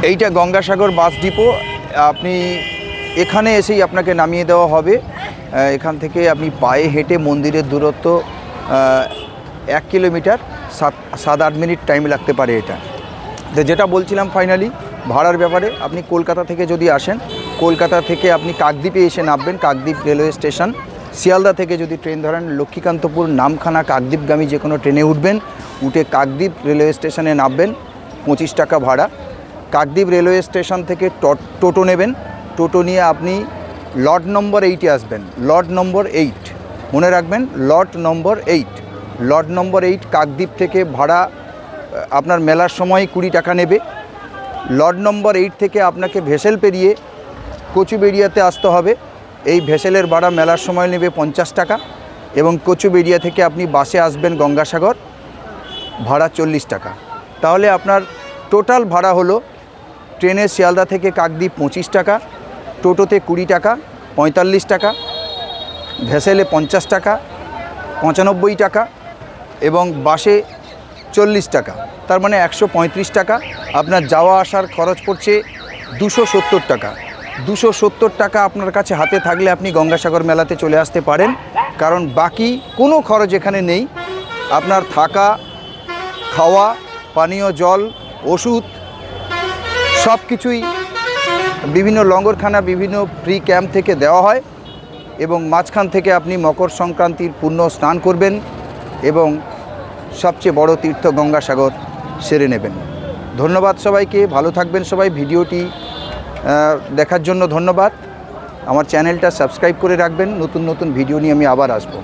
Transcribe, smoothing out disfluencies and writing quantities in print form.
এইটা Gangasagar bus depot. আপনি এখানে এসেই আপনাকে নামিয়ে দেওয়া হবে। এখান থেকে আপনি পায়ে হেঁটে মন্দিরের দূরত্ব 1 কিলোমিটার, 7-8 মিনিট টাইম লাগতে পারে এটা। তো যেটা বলছিলাম ফাইনালি ভাড়ার ব্যাপারে, আপনি কলকাতা থেকে যদি আসেন, কলকাতা থেকে আপনি কাকদ্বীপে এসে নামবেন, কাকদ্বীপ রেলওয়ে স্টেশন। শিয়ালদা থেকে যদি ট্রেন ধরেন, লক্ষ্মীকান্তপুর, নামখানা, কাকদ্বীপগামী যে কোনো ট্রেনে উঠবেন, উঠে কাকদ্বীপ রেলওয়ে স্টেশনে নামবেন, 25 টাকা ভাড়া। কাকদ্বীপ রেলওয়ে স্টেশন থেকে টোটো নেবেন, টোটো নিয়ে আপনি লট নম্বর 8-এ আসবেন। লট নম্বর 8 মনে রাখবেন, লট নম্বর 8। লট নম্বর 8 কাকদ্বীপ থেকে ভাড়া আপনার মেলার সময় 20 টাকা নেবে। লট নম্বর 8 থেকে আপনাকে ভেসেল পেরিয়ে কচুবেড়িয়াতে আসতে হবে। এই ভেসেলের ভাড়া মেলার সময় নেবে 50 টাকা, এবং কচুবেড়িয়া থেকে আপনি বাসে আসবেন গঙ্গাসাগর, ভাড়া 40 টাকা। তাহলে আপনার টোটাল ভাড়া হলো ট্রেনে শিয়ালদা থেকে কাকদ্বীপ 25 টাকা, টোটোতে 20 টাকা, 45 টাকা, ভেসেলে 50 টাকা, 95 টাকা, এবং বাসে 40 টাকা। তার মানে 135 টাকা। আপনার যাওয়া আসার খরচ পড়ছে 270 টাকা। 270 টাকা আপনার কাছে হাতে থাকলে আপনি গঙ্গাসাগর মেলাতে চলে আসতে পারেন, কারণ বাকি কোনো খরচ এখানে নেই। আপনার থাকা, খাওয়া, পানীয় জল, ওষুধ সব কিছুই বিভিন্ন লঙ্গরখানা, বিভিন্ন ফ্রি ক্যাম্প থেকে দেওয়া হয়, এবং মাঝখান থেকে আপনি মকর সংক্রান্তির পুণ্য স্নান করবেন এবং সবচেয়ে বড় তীর্থ গঙ্গাসাগর সেরে নেবেন। ধন্যবাদ সবাইকে, ভালো থাকবেন সবাই। ভিডিওটি দেখার জন্য ধন্যবাদ। আমার চ্যানেলটা সাবস্ক্রাইব করে রাখবেন, নতুন নতুন ভিডিও নিয়ে আমি আবার আসবো।